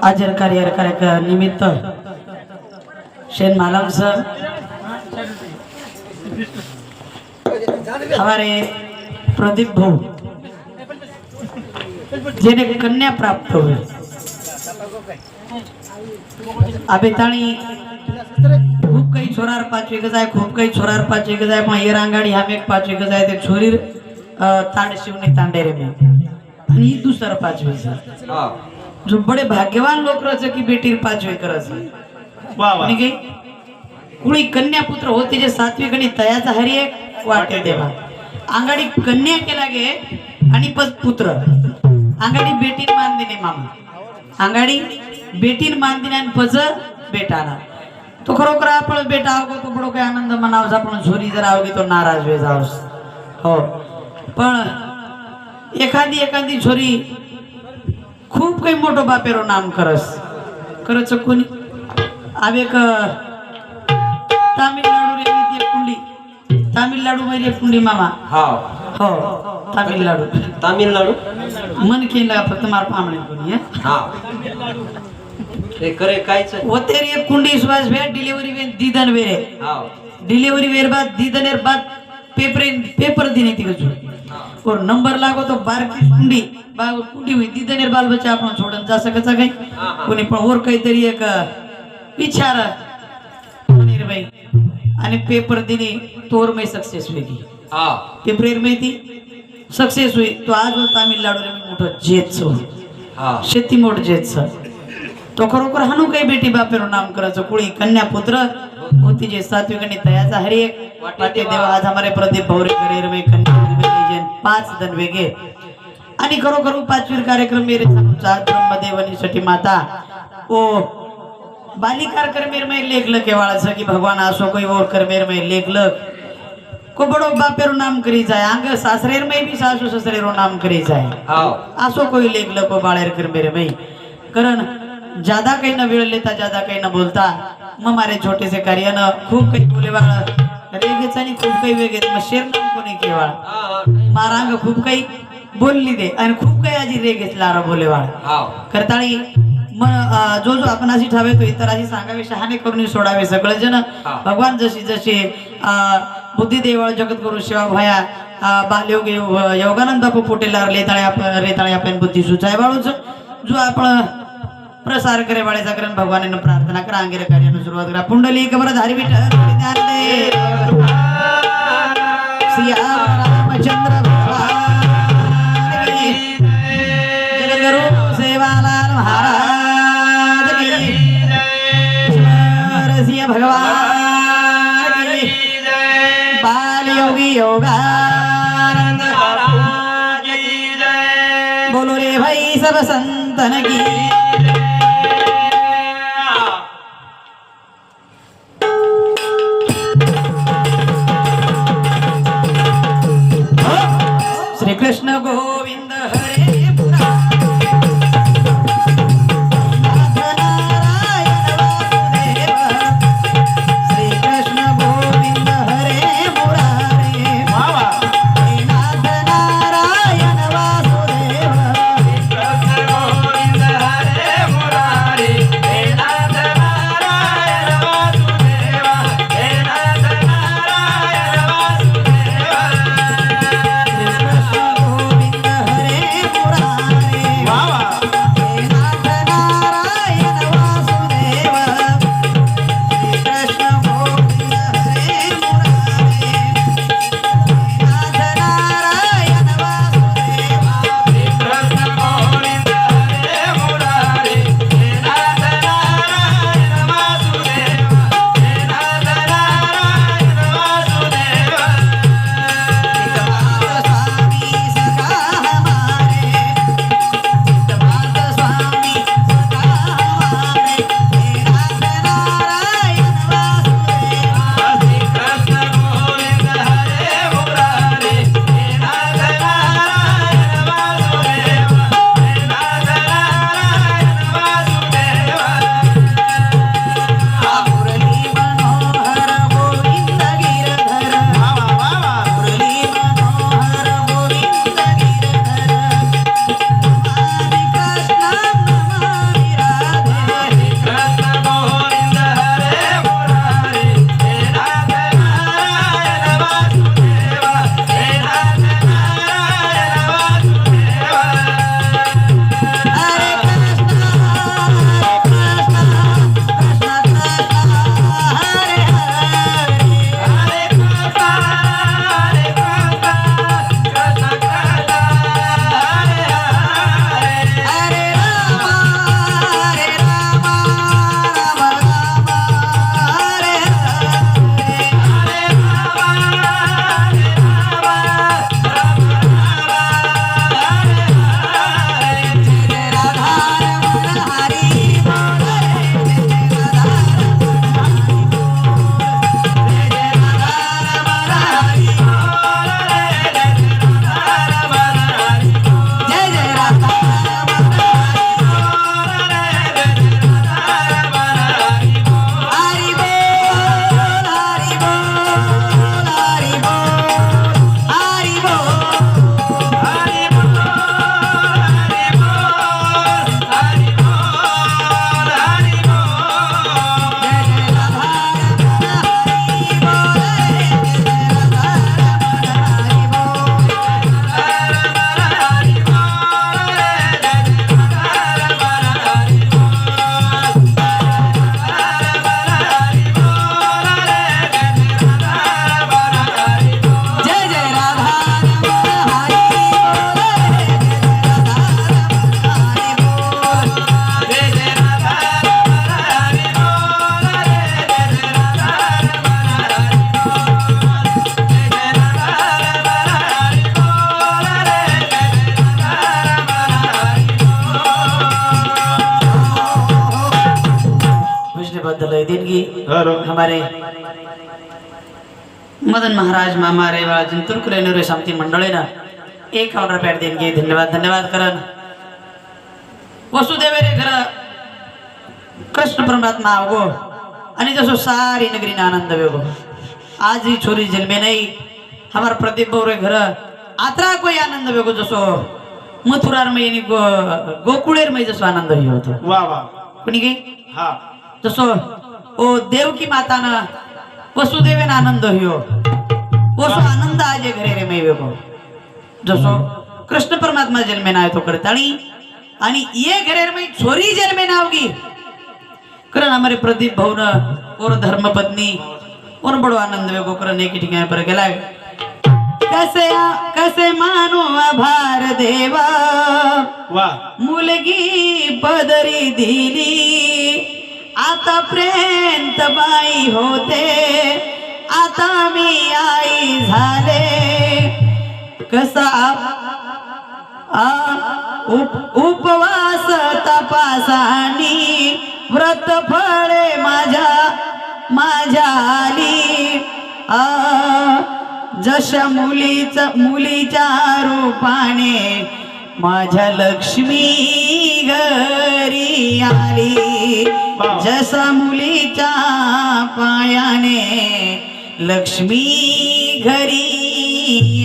आजर कार्य निमित्त शेन मालम सर हमारे प्रदीप भाऊ जिन्हें कन्या प्राप्त हुई अभी ताणी खूब काही छोरार 5 विगत आहे खूब काही छोरार 5 विगत आहे पण ये रांगाडी हम एक 5 विगत आहे ते छोरीर तांड शिवनी तांडेरे में आणि ही दुसरा 5 विगत जो बड़े भाग्यवान लोग रहे की बेटी 5 विगत रहे वाह वाह की कुणी कन्या पुत्र होते जे 7वी गणी तयाचा हरी एक वाटे देवा आंगाडी कन्या केला गे आणि पद पुत्र आंगाडी बेटी मान दिने मामा आंगाडी बेटी मान दिने आणि पज बेटाना तो खरोखर आपण बेटा आवगो तो बडो काय आनंद मनावस आपण झोरी जर आवगी तो नाराज वे जावस हो पण एखादी झोरी खूप काही मोठो बापेरो नाम करस करच कोणी आवेक तामिळनाडू रे ती कुंडी तामिळनाडू मध्ये कुंडी मामा हा हो तामिळनाडू मन केला फक्त मार पामणे कोणी हा ते करे कायच होते रे कुंडी सुवास वे डिलीवरी वे दीदन वेरे हां डिलीवरी वेर बाद दीदनेर बाद पेपर दिने ती गजू और नंबर लागो तो बारकी कुंडी बाग कुंडी हुई दीदनेर बाल बच्चा आपण छोडन जा सकचा काही कोणी पण और काहीतरी एक विचार रे भाई आणि पेपर दिने तोर में सक्सेस वेगी हां पेपर में ती सक्सेस हुई तो आज तामिळनाडू रे मोठो जेत छो हां शेती मोठ जेत छ तो खरोखर हानू काही बेटी बापेरो नाम करायचं कुळी कन्या पुत्र होती जे 7वी गणी तयाचा हरी एक वाटे देवा आज हमारे प्रदीप भौरे करेर में कन्या 5 दन वेगे आणि खरोखर 5वी कार्यक्रम मेरे चार ब्रह्मदेवनी सटी माता ओ बालिकार कर मेर में लेख लके वाला छ कि भगवान आसो कोई और कर मेर में लेख लक को बड़ो बापेरो नाम करी जाए आंग सासरेर में भी सासू ससरेरो नाम करी जाए हां आसो कोई लेख लको बाळेर कर मेरे में कारण ज्यादा काही न वेळ लेता ज्यादा काही न बोलता मग मारे छोटे से कार्य न खूप काही बोले वाळा रेगेच आणि खूप काही वेगेत मग शेर नाम कोणी केवाळा मारांग खूप काही बोलली दे आणि खूप काही आजी रेगेत लारा बोले वाळा करताळी मन जो आपण अशी ठावे तो इतर अशी सांगावे शहाणे करून सोडावे सगळे जण भगवान जशी जशी बुद्धी देवळ जगत गुरु सेवा भया बालयोग योगानंद बापू पोटेलार रेताळे आपण बुद्धी सुचाय बाळूच जो आपण प्रसार करे वाले जागरण भगवान प्रार्थना करा अंगेर कार्यानु सुरुवात करा पुंडली कबर धारी विठ्ठल ज्ञान दे सिया रामचंद्र भगवान की जगद्गुरु सेवालाल महाराज की जय सिया भगवान की बाल योगी योगानंद महाराज की जय बोलो रे भाई सब संतन की कृष्ण गोविंद हरे मुरारे दलय देनगी हमारे मदन महाराज मामा रेवा जिंतूर कुरेनुरे शांती मंडळे ना 51 रुपये देणगी धन्यवाद धन्यवाद करण वसुदेव रे घर कृष्ण परमात्मा आवगो आणि जसो सारी नगरी ना आनंद वेगो आज ही छोरी जन्मे नहीं हमार प्रदीप बौरे घर आत्रा कोई आनंद वेगो जसो मथुरार में यानी गोकुळेर में जसो आनंद ही होतो वाह वाह कोणी गे हा जसो ओ देवकी माताना वसुदेवेन आनंद हियो वसो आनंद आजे घरे रे मै वेगो जसो कृष्ण परमात्मा जन्मे ना तो करताळी आणि ये घरे रे मै छोरी जन्मे नावगी कारण हमारे प्रदीप भाऊ न और धर्म पत्नी और बड़ो आनंद वेगो करने की ठिकाण पर गेला कसे मानो आभार देवा वाह मुलगी पदरी दिली आता प्रेंत बाई होते आता मी आई झाले कसा उपवास तपासानी व्रत फळे माझ्या आली जशा मुलीच्या रूपाने माझ्या लक्ष्मी घरी आली जसा मुलीच्या पायाने लक्ष्मी घरी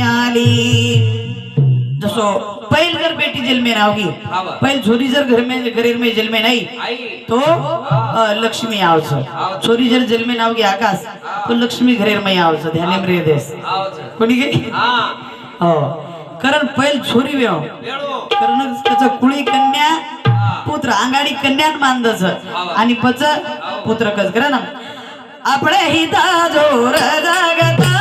आली जसो पहल जर बेटी जन्मे नावगी पहल छोरी जर घरेर में जन्मे नहीं तो लक्ष्मी आवच छोरी जर जन्मे नावगी आकाश तो लक्ष्मी घरेर में आवच ध्यान में रे देश कोणी गे हो कारण पहल छोरी वेळो कारण त्याचं कुळी कन्या पुत्र अंगाडी कन्यान मानदस आणि पच पुत्र कस करा ना आपले हिता जोर जागता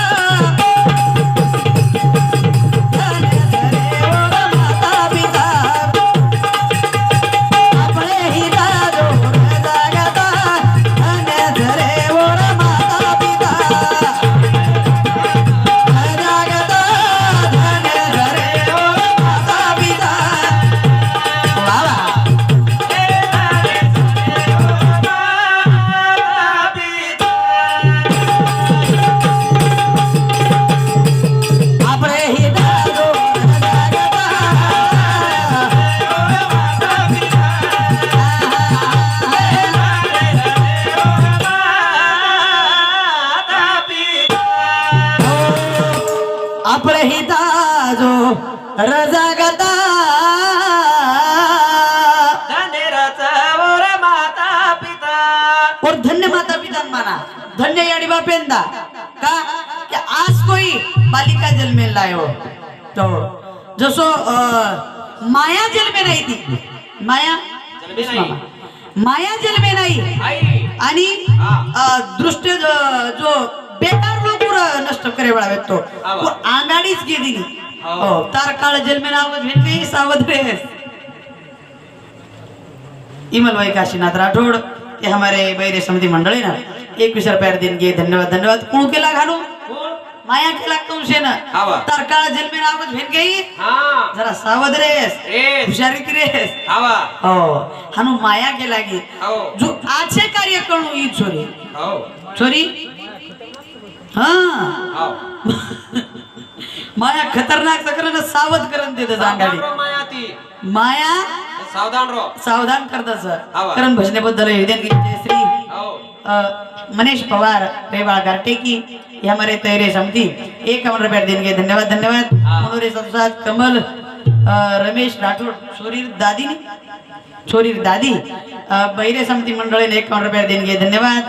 रजागता माता पिता और धन्य माता पिता माना धन्य याडी बापेंदा का कि आज कोई बालिका जन्मे लायो तो जसो माया जन्मे नाही ती माया जन्मे नाही आणि दृष्ट जो बेकार लोक नष्ट करे वाला व्यक्तो आंगाडीच गेली हो तार काळ जन्मे नाव भेटली सावध रेस इमल भाई काशीनाथ राठौड़ ये हमारे बैरे समिति मंडल है ना 21 रुपये देंगे धन्यवाद धन्यवाद कौन केला घालू माया केला कौन से ना तार काळ जन्मे नाव भेट गई जरा सावध रेस हुशारी की रेस हो हनु माया के लागी जो आछे कार्य करू ई छोरी छोरी हाँ माया खतरनाक सकरन सावध करन देते सांगाडी माया सावधान करता सर कारण भजनेबद्दल हृदय जय श्री मनीष पवार रेवाळ गारटेकी ये हमारे तैरे समिति 51 रुपये देंगे धन्यवाद धन्यवाद मनोरे संसाद कमल रमेश राठौड़ छोरीर दादी बैरे समिति मंडल 51 रुपये देंगे धन्यवाद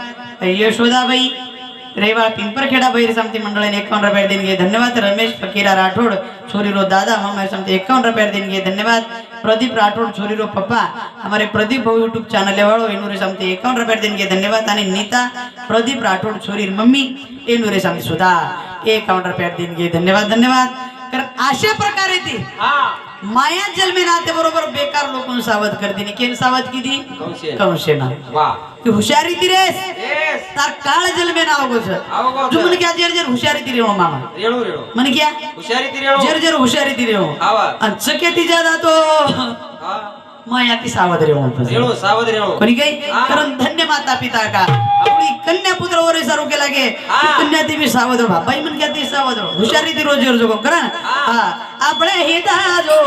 यशोदा भाई रेवा पिंपरखेड़ा बैरी समिति मंडल 51 रुपये देंगे धन्यवाद रमेश फकीरा राठौड़ छोरी रो दादा हमारे समिति 51 रुपये देंगे धन्यवाद प्रदीप राठौड़ छोरी रो पप्पा हमारे प्रदीप भाऊ यूट्यूब चैनल वालों इनूरे समिति 51 रुपये देंगे धन्यवाद आणि नीता प्रदीप राठौड़ छोरी मम्मी इनूरे समिति सुधा 51 रुपये देंगे धन्यवाद धन्यवाद कारण अशा प्रकारे ती माया जन्मे नाते बरोबर बेकार लोकं सावध करते केन सावध किती कौशेना कि हुशारी ती रेस तार काळ जन्मे नाव गोस जो मन क्या जर जर हुशारी ती रेणो मामा मन क्या हुशारी ती रेणो जर जर हुशारी ती रेणो आणि चके ती ज्यादा तो मग याती सावध रे म्हणतो रेणू सावध रेणू कोणी काही हा. कारण धन्य माता पिता का आपली कन्या पुत्र वर सारू केला गे हा. कन्या देवी सावध व्हा बाई म्हण क्या ती सावध व्हा हुशारी ती रोज रोज करा हा आपले हिता जो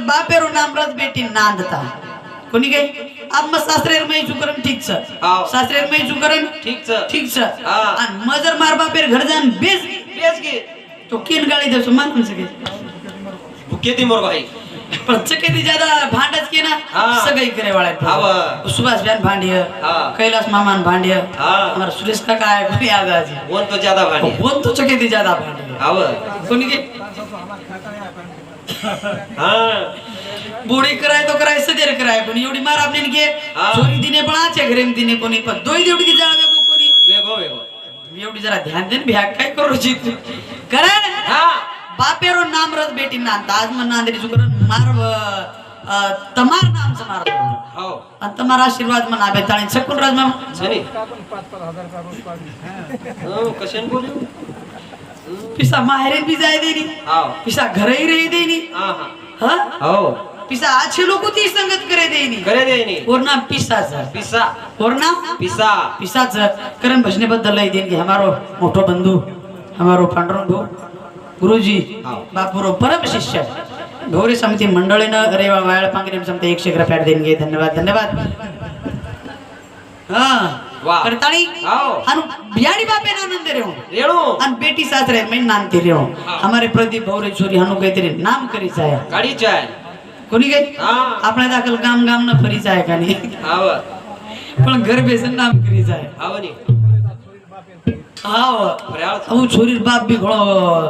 बापेरो नाम रथ बेटी नांदता कोणी काही आम्हा सासरेर मै चुकरन ठीक छ हाव. सासरेर मै चुकरन ठीक छ ठीक छ हा. आणि मजर मार बापेर घर जान बेस बेस गे तो किन गाली देसो मानून सके किती मोर भाई पण चके ती ज्यादा भांडच के ना हा. सगळी करे वाला हाव. सुभाष बहन भांडिय हा. कैलाश मामान भांडिय हा. हमारा सुरेश काका है कोणी आगाजी वन तो ज्यादा भांडी बोन तो चके ती ज्यादा भांडिय आव कोणी के हां बुढ़ी कराय तो कराय सदेर कराय पण एवढी मार आपली के हा. चोरी दिने पण आचे घरेम दिने कोणी पण दोई देवडी की जाळवे को कोणी वेगो वेगो एवढी जरा ध्यान देन भ्या काय करू जी तू करा ना हां बापेरो नाम रथ बेटी ना आज मन नांदरी जुकरन मार तमार नाम समार हो आणि तमार आशीर्वाद मना बेताळी छकुन राज मामा सनी कशन बोलियो पिसा माहेरे भी जाय देनी हाव पिसा घरे ही रही देनी हां हां हो पिसा अच्छे लोग ती संगत करे देनी करे देनी और नाम पिसाचा पिसा और नाम पिसा पिसाच करण भजने बद्दल लई देन की हमारो मोठो बंधु हमारो पांडुरंग भाऊ गुरुजी हाव. बापुरो परम शिष्य गौरी समिती मंडळीनं रेवा वाळ पांगरी समिती 100 रुपये देणगे धन्यवाद धन्यवाद हां वाह. करताळी हाव. अन बियाडी बापे आनंद रेहो रेणू अन बेटी सासरे मैं नानती रेहो हाव. हमारे प्रदीप भौरे छोरी हनु काहीतरी नाम करीच आहे गाडी चाय कोणी काही हां आपल्या दाखल गाम गाम न फरीच आहे का नाही आव पण घर बेसन नाम करीच आहे आवनी हाव पर्याळ अहो छोरी बाप बी घोळो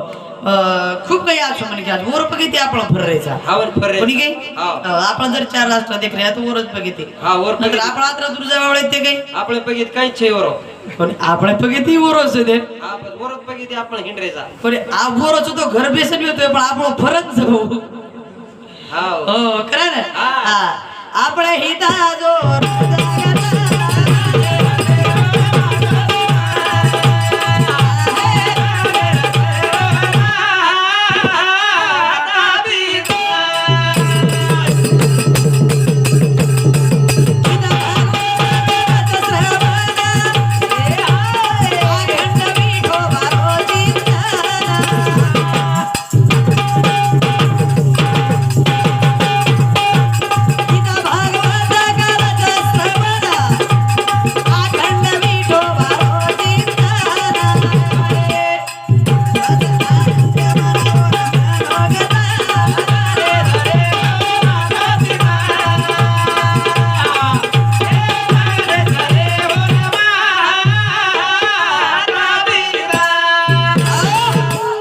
खूप काही असो म्हणे की आज वर बघिते आपण फररायचा हावन फरे कोणी काही हाव आपण जर 4 राष्ट्र देखले तर वरच बघिते हा वर नंतर आपण आत्रा दुर्जा वावळे ते काही आपले बघित काही छे वरो पण आपल्या बघिते वरच दे आपण वरच बघित आपण हिंडरेचा पण आ वरच तो घर बेसन होतोय पण आपण फरक जाऊ हाव हो करा ना हा. हा आपल्या हिता जो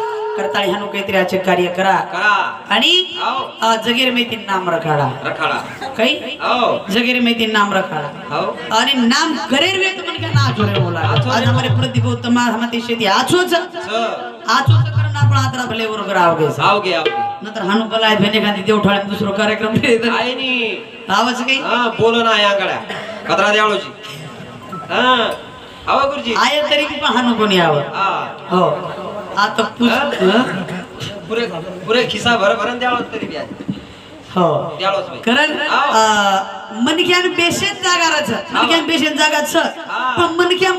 काहीतरी कार्य करा करा आणि हाव जगीर में तीन नाम रखाडा रखाडा काही हाव जगीर में तीन नाम रखाडा हाव आणि नाम करेर वे तो मन का ना जोरे बोला आज हमारे प्रतिभा उत्तम हमारे शेती आछोच आछोच करून आपण आत्रा भले वर कराव गे आवगे आवगे नंतर हानु बलाय भेने गांधी देवठाळे दुसरो कार्यक्रम आहे नी आवाज काही हां बोलो ना या गड्या कतरा देवळोची हां आवा गुरुजी आय तरी पण हानु कोणी आव हां हो आता पूछ पुरे पुरे खिसा भर भरण द्यावं तरी बी आहे. हो द्यावंच बाई. कारण मनक्यान बेशेन जागाराच मनक्यान बेशेन जागाच पण मनक्या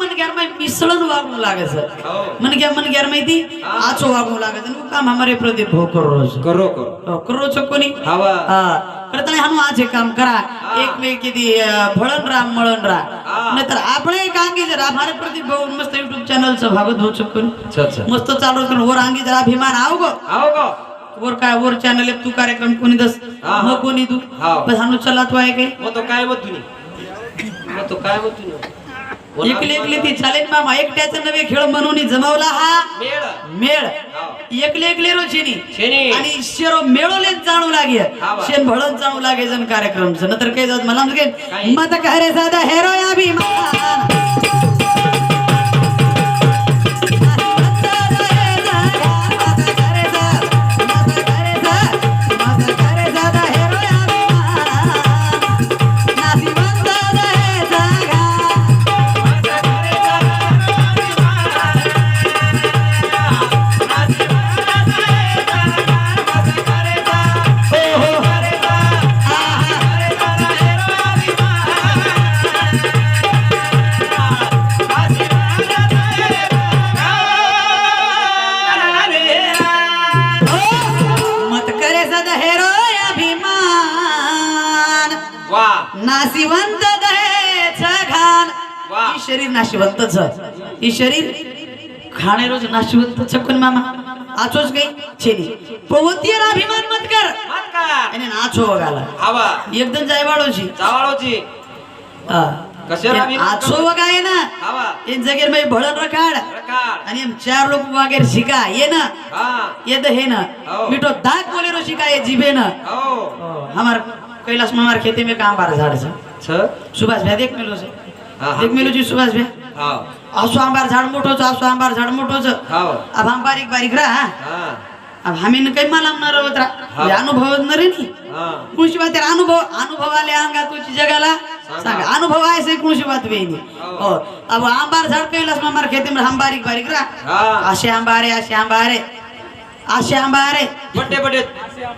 मिसळून वागू लागत हो. मनक्या माहिती आचो वागू लागत काम हमारे प्रदीप हो करो करो करो करो कोणी हवा करताना हाणू आज हे काम करा एक किती भळण राम मळण राहा नाहीतर आपण एक अंगी जर हमारे प्रदीप भाऊ मस्त युट्यूब चॅनलचं भागत हो चुकून मस्त चालू करून वर अंगी जर अभिमान आओ गो वर काय वर चॅनल तू कार्यक्रम कोणी दस मग कोणी तू बस हाणू चला तू आहे काय मग तो काय मत तुम्ही मग तो काय मत तुम्ही एकले ती चालेल मामा एकट्याचा नवे खेळ म्हणून जमवला हा मेळ मेळ एकले रोचिनी शेनी आणि शेरो मेळोले जाणू लागे शेन भळन जाणू लागे जण कार्यक्रमचं नंतर काय जात मला म्हणजे मत करे साधा हेरो अभिमान नाशिवंत घाण ही शरीर नाशिवंतच ही शरीर खाणे रोज नाशिवंत चकून मामा आचोच काही छेनी पवतीर अभिमान मत कर आणि नाचो वगाला हवा एकदम जायवाळोची जावाळोची आचो वगाय ना हवा इन जगेर मै भळन रखाड आणि चार लोक वागेर शिका ये ना ये द हे ना मिठो दाग बोलेरो शिका ये जीबे ना हमार कैलाश मामार खेते में काम बार झाड़ से सुभाष भैया देख मिलो जी सुभाष भैया आसो आंबार झाड़ मोठो छ आसो आंबार झाड़ मोठो छ अब हम बारीक बारीक रहा अब हमें न काही मालूम न रवत्रा ये अनुभव न रे नी कुणशी बात अनुभव आले अंगा तुझी जगाला सांग अनुभव आहे से कुणशी बात वेनी और अब आंबार झाड़ कैलाश मामार खेते में हम बारीक बारीक रहा आशे आंबा रे बड्डे बड्डे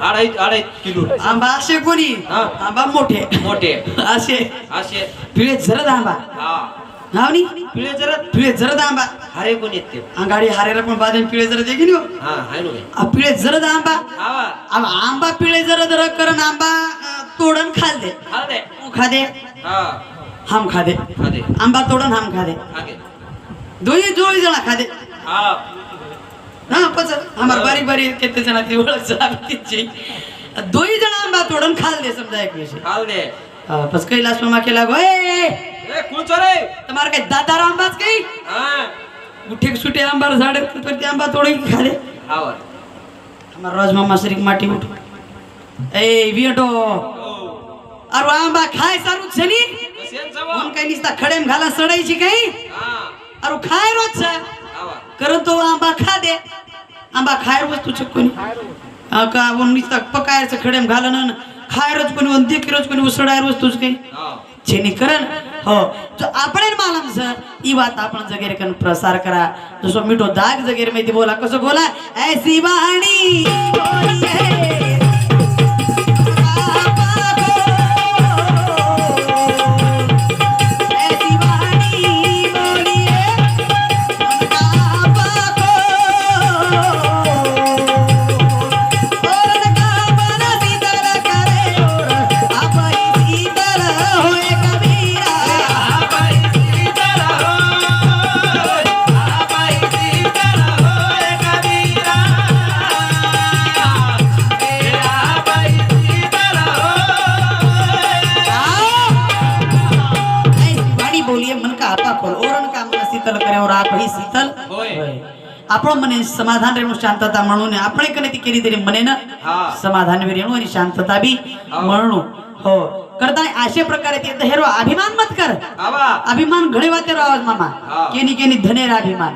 अडाई किलो आंबा असे कोणी आंबा मोठे मोठे असे असे पिळे जरद आंबा हावनी पिळे जरद आंबा हरे कोण येते अंगाडी हारेला पण बादे पिळे जरद देखील हो हाय नो पिळे जरद आंबा अब आंबा पिळे जरद रख करन आंबा तोडन खाल दे खादे हम खादे आंबा तोडन हम खादे दोई जोडी जना खादे पच हमार बारीक बारीक किती जना ती ओळख साबतीची दोई जण आंबा तोडून खाल दे समजा एक विषय खाल दे पच कैलाश मामा केला गो ए कोण रे तुम्हार काय दादार आंबाच काही उठे सुटे आंबार झाड तर ते आंबा तोडून खाले आवर हमार राज मामा श्री माटी उठ ए वियटो अरे आंबा खाय सारू छनी कोण काही निसता खडेम घाला सडायची काही अरे खाय रोज करत तो आंबा खा दे आंबा खायर वस्तू चक्कोनी का वन निसता पकायचं खडेम घालन खायरच कोणी वन देखीरच कोणी उसडायर वस्तूच काही छेनी करण हो तो आपण मालम सर ई बात आपण जगेर कन प्रसार करा जसो मिठो दाग जगेर माहिती बोला कसं बोला ऐसी वाणी बोलिये आपण मने समाधान रेणू शांतता म्हणून आपण कने ती केली तरी मने ना समाधान रेणू आणि शांतता बी म्हणू हो करता अशा प्रकारे ते हेरो अभिमान मत कर अभिमान घडे वाते आवाज मामा केनी केनी धनेर अभिमान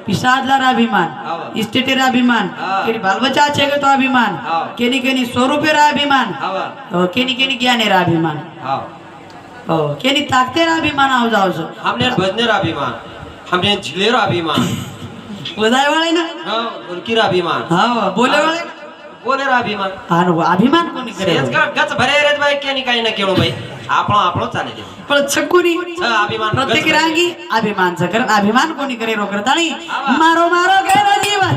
पिसादला अभिमान इस्टेटेर अभिमान केनी बालबच्चा छे तो अभिमान केनी केनी स्वरूपेर अभिमान केनी केनी ज्ञानेर अभिमान हो केनी ताकतेर अभिमान आव जावसो हमने भजनेर अभिमान हमने झिलेर अभिमान उदाय वाले ना हाँ उनकीरा अभिमान हाँ बोले वाले बोले रा अभिमान હા અભિમાન કોની કરે સેજ કા ગચ ભરે રે ભાઈ કે ની કાઈ ન કેળો ભાઈ આપણો આપણો ચાલે છે પણ છક્કુની અભિમાન પ્રત્યેક રાંગી અભિમાન છે કારણ અભિમાન કોની કરે રો કરતાણી મારો મારો ઘર જીવન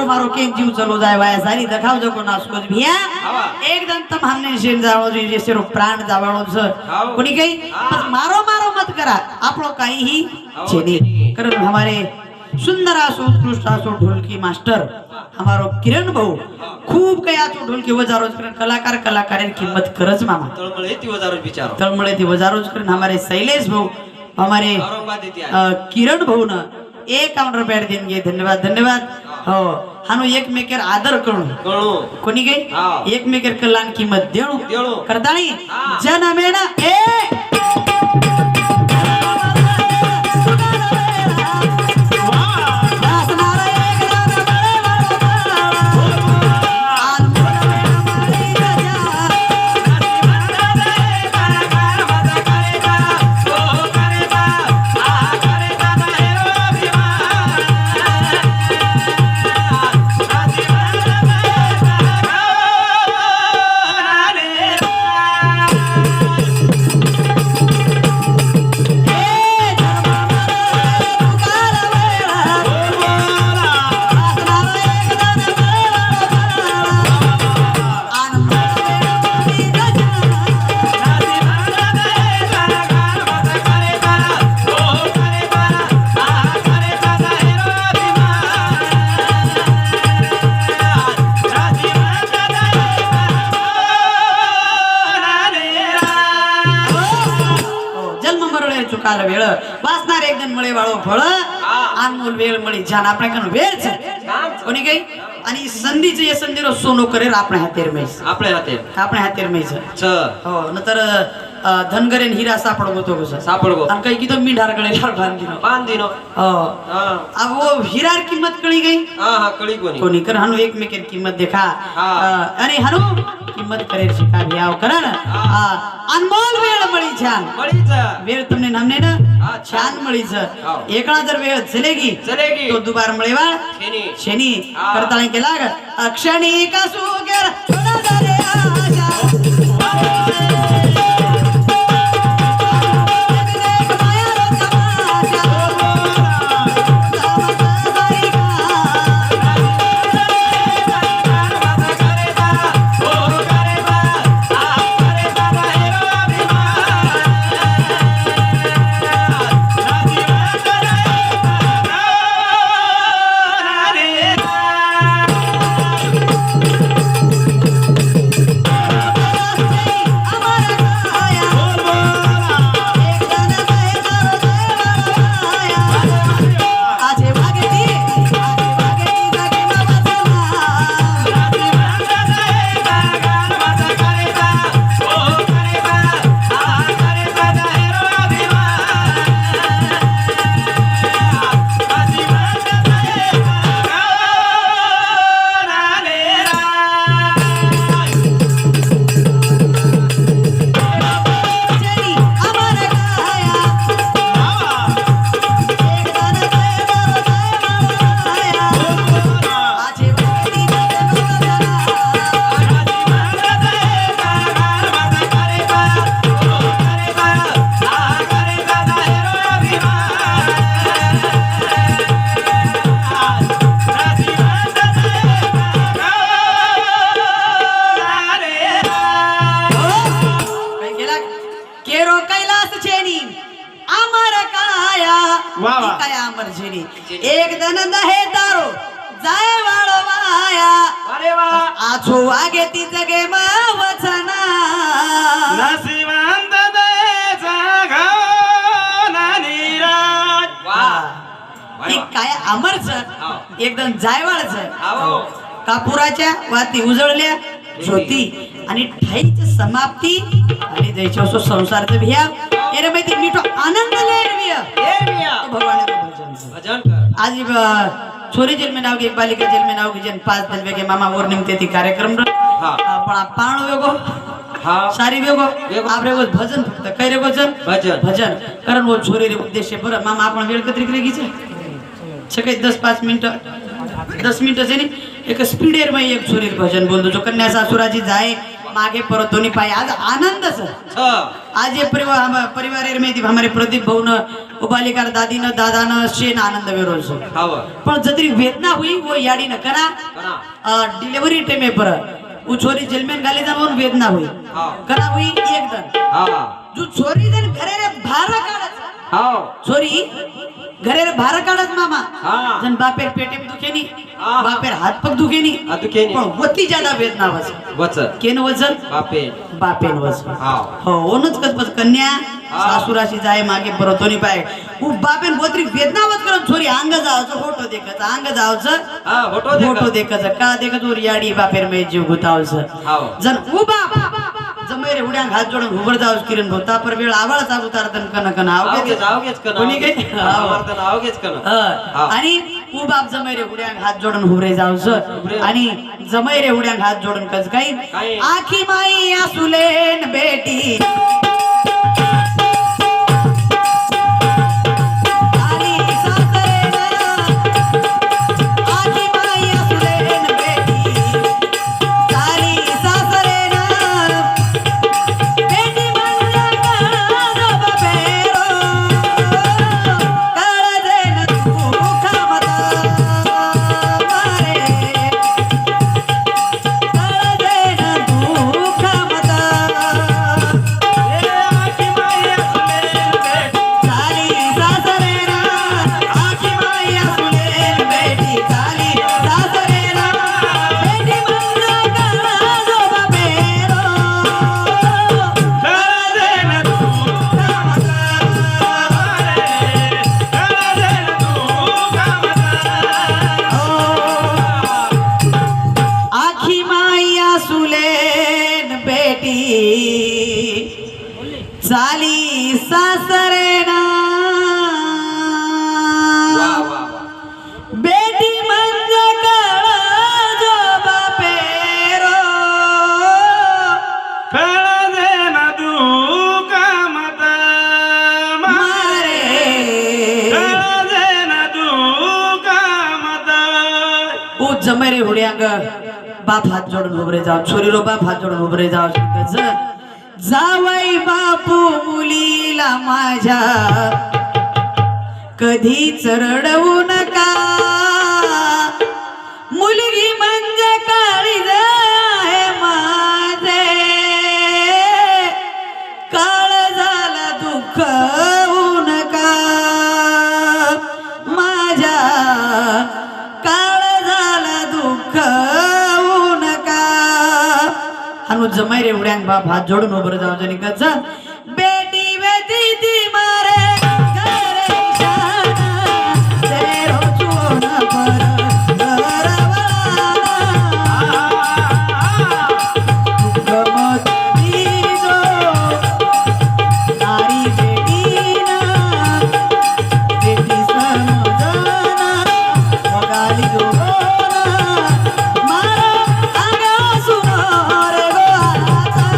मारो केम जीव चलो जाए वाया सारी दिखाव जो को नासको भैया एकदम तम हमने शेर जावळो जो जैसे रो प्राण जावळो छ कोणी काही बस मारो मारो मत करा आपलो काही ही छेनी कारण हमारे सुंदर आसो उत्कृष्ट आसो ढोलकी मास्टर हमारो किरण भाऊ खूप काही आसो ढोलकी वजारोज कारण कलाकार कलाकारेर किंमत करज मामा तळमळे ती वजारो बिचारो तळमळे ती वजारोज कारण हमारे शैलेश भाऊ हमारे औरंगाबाद इथे किरण भाऊ ना एक काउंटर पैड देणगे धन्यवाद धन्यवाद हो हानो एकमेकर आदर करून कळो कोणी काही एकमेकर कल्याण किंमत देणो करताणी जनमेना ए चुकाल वेळ वाचणार एक जण मळे वाळो फळ अनमोल वेळ मळी जान આપણે કન વેળ છે કોની ગઈ અને સંધિ છે એ સંધિરો સોનો કરે આપણે હાથેર મેં આપણે હાથેર મેં છે હો નતર ધનગરે હીરા સાપડો ગોતો છે સાપડો અને કઈ કીધો મીંઢાર ગળે લાલ બાંધીનો હો આ वो हीरार किंमत कळी गई हां हां कळी कोनी कर हनु एक में के किंमत देखा अरे हनु किंमत करे शिका भी आओ करण अनमोल वेळ मळी छान वेळ तुमने हमने ना छान मळी छ एकळा जर वेळ चलेगी तो दुबार मळेवाळ शनी करताळे के लाग अक्षणी का सुगर थोडा दरे आशा जिनी एक दनंद हे दारो जाय वाळवाया अरे वा आछो आगे ती जगे वचना नशिबांत दयेचा घावना निराज. वा ही काय अमरच एकदम जायवाळच आओ कापुराच्या वाती उजळल्या ज्योती आणि ठाईची समाप्ती आणि जयचो संसारचं भिया एरे माहिती मिठो आनंद लेरविय ए मिया भगवान भजन भजन कर आज छोरी जेल में नाव की एक बालिका जेल में नाव की जन 5 दिन वेगे मामा और निमते थी कार्यक्रम हाँ पण पाण वेगो हाँ सारी वेगो वेगो. आप रेगो भजन फक्त काय रेगो जन भजन. भजन कारण वो छोरी रे उद्देश्य पर मामा आपण वेळ कत्री करे गीचे छके 10-5 मिनिट 10 मिनिट से नहीं एक स्पीडर में एक छोरी भजन बोल दो जो कन्या सासुराची जाए मागे परत दोन्ही पाय आज आनंद सर छ आज ये परिवार में हमारे प्रदीप भाऊ न उबालिकार दादी न दादा न शेन आनंद वेरोल सर हाव पण जतरी वेदना हुई वो याडी न करा करा डिलीवरी टाइम पर वो छोरी जेल में गाली जाऊन वेदना हुई हाँ करा हुई एक दन हाँ जो छोरी जन घरे रे भार काढत हाव छोरी घरे रे भार काढत मामा हाँ जन बापेर पेटे में दुखे नी हाँ. बापेर हात पग दुखे नी हा तू केनी पण होती ज्यादा वेदना वच वचन केन वचन बापे बापेन वचन हाव हो ओनच कसपस कन्या हा. सासुराशी जाय मागे परतोनी पाय उ बापेन बोत्री वेदनावत करत छोरी अंग जावचं फोटो देखत अंग जावचं हा फोटो दे फोटो देखत का देखत वर याडी बापेर में जीव गुतावचं हाव जन उ बाप जमेरे उड्यां हात जोडून उभर जावस किरण होता पर वेळ आवाळचा उतारतन कन कन आवगेच आवगेच कन कोणी काय? हाव. आवरतन आवगेच कन हाव. आणि उ बाप जमेरे उड्यां हात जोडून उभरे जावस आणि जमेरे उड्यां हात जोडून कस काही काय? आखी माई आसुलेन बेटी आली सासरेन आखी माई आसुलेन बेटी आली सासरेन बेटी म्हणलं काळा बाबेरो काळजेन दुःख मता मारे काळजेन दुःख मता चाली सासरेन आखी माई आसुलेन बेटी चाली सासरेन बेटी म्हणलं काळा बाबेरो आखी माया सुलेन बेटी चाली सासरेना वा वा वा बेटी म्हणजे काळजो बापेरो मारे ओ जमेरे हुड्यांग बाप हात जोडून उभरे जाव छोरी रो बाप हात जोडून उभरे जाव जावई बापू मुलीला माझ्या कधीच रडवू नका मुलगी म्हणजे काळीज आहे माझे काळ झाला दुःख होऊ नका माझ्या काळ झाला दुःख होऊ नका आणि जमाई रे उड्यांग बाप हात जोडून उभं जाऊ जणी कच बेटी बेटी ती मारे घरे शाना तेरो चोन पर गमत दीजो नारी बेटीना बेटी समजना मगाली जोना मारा आगा सुमारे गो आता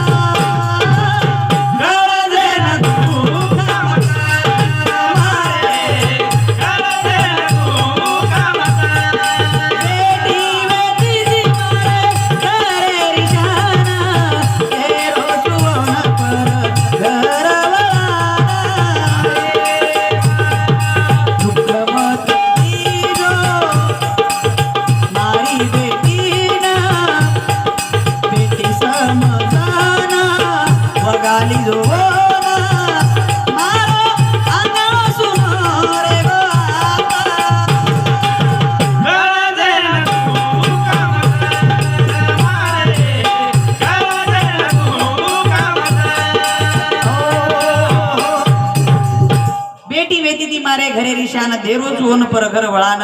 करेरी शान देरोज ओन परघर वळान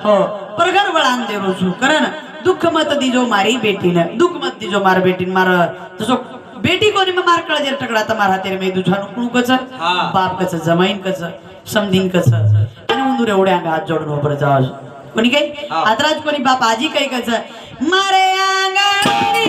हो परघर वळान देरोज कारण दुःख मत दिजो मारी बेटीन दुःख मत दिजो मार बेटीन मार जसो बेटी कोणी मग मार कळ जर टकड़ा तर मारा तेरे में दुझान कुणू कच बाप कच जमाईन कच समदीन कच आणि उंदूर एवढ्या हात जोडून उभं जाव कोणी काही आतराज कोणी बाप आजी काही कच मारे आंगणी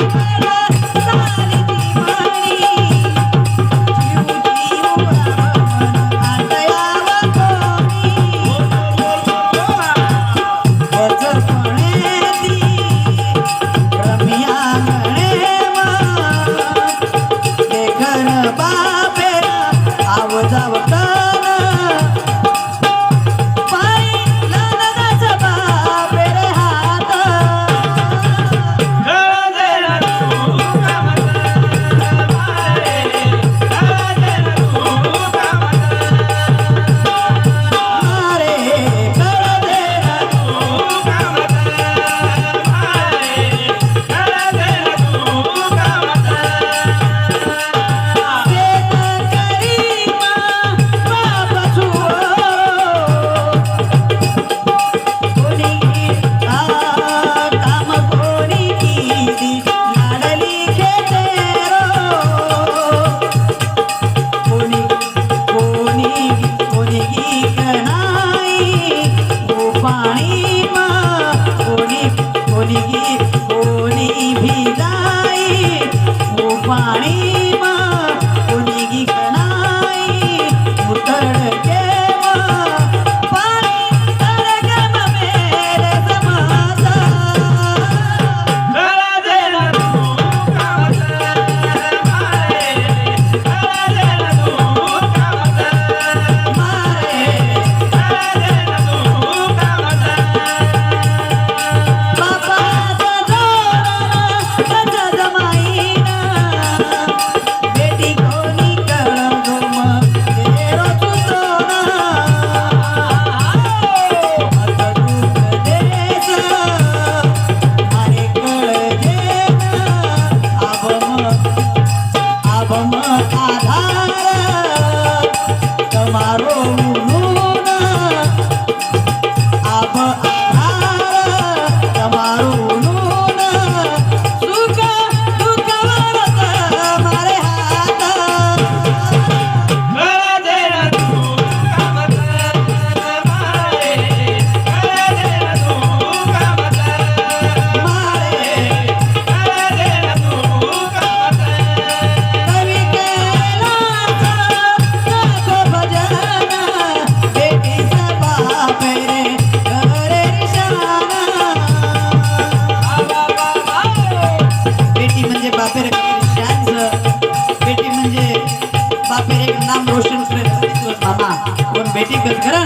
बेटी कच करा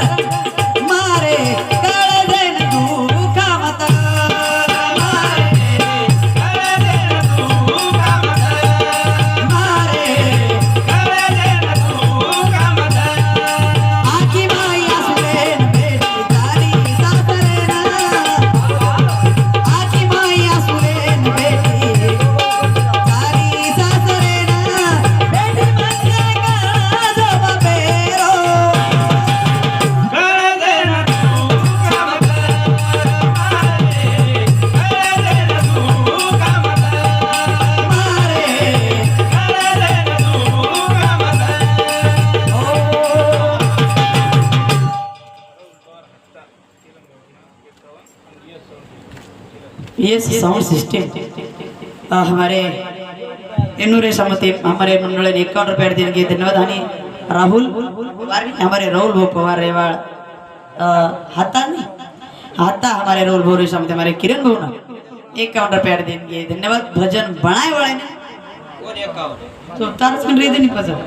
मारे कळदेन तू कामत मारे कळदेन तू कामत आखी माई असुरेन बेटी तारी सासरेन आखी माई असुरेन बेटी तारी सासरेन बेटी म्हणजे काळजो बेरो ये साउंड सिस्टम हमारे एनुरे समते हमारे मंडल ने 51 रुपये देंगे धन्यवाद आणि राहुल हमारे राहुल वो पवार रेवाड़ हाथा नहीं हाथा हमारे राहुल भोरे समते हमारे किरण भाऊ ना 51 रुपये देंगे धन्यवाद भजन बनाए वाले ने तो तार सुन रही थी नहीं पसंद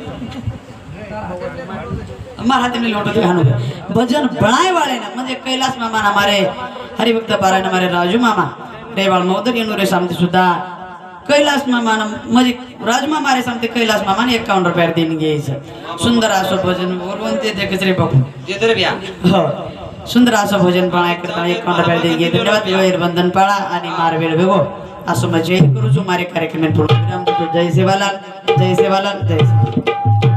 हमारे हाथ में लोटो दिखानो भजन बनाए वाले ना म्हणजे कैलाश मामा हमारे हरिभक्त पारायण हमारे राजू मामा रेवाळ मौदर येनुरे सामते सुद्धा कैलाश मामा म्हणजे राजू मामा रे सामते कैलाश मामा ने 51 रुपये देऊन घ्यायचं सुंदर असं भजन बोलवून ते देखच रे बापू देतो रे हो सुंदर असं भजन बनाय करता 51 रुपये देऊन घे धन्यवाद वेळेर बंधन पाळा आणि मार वेळ वेगो असं मजे करू जो मारे कार्यक्रम पूर्ण जय सेवालाल जय सेवालाल जय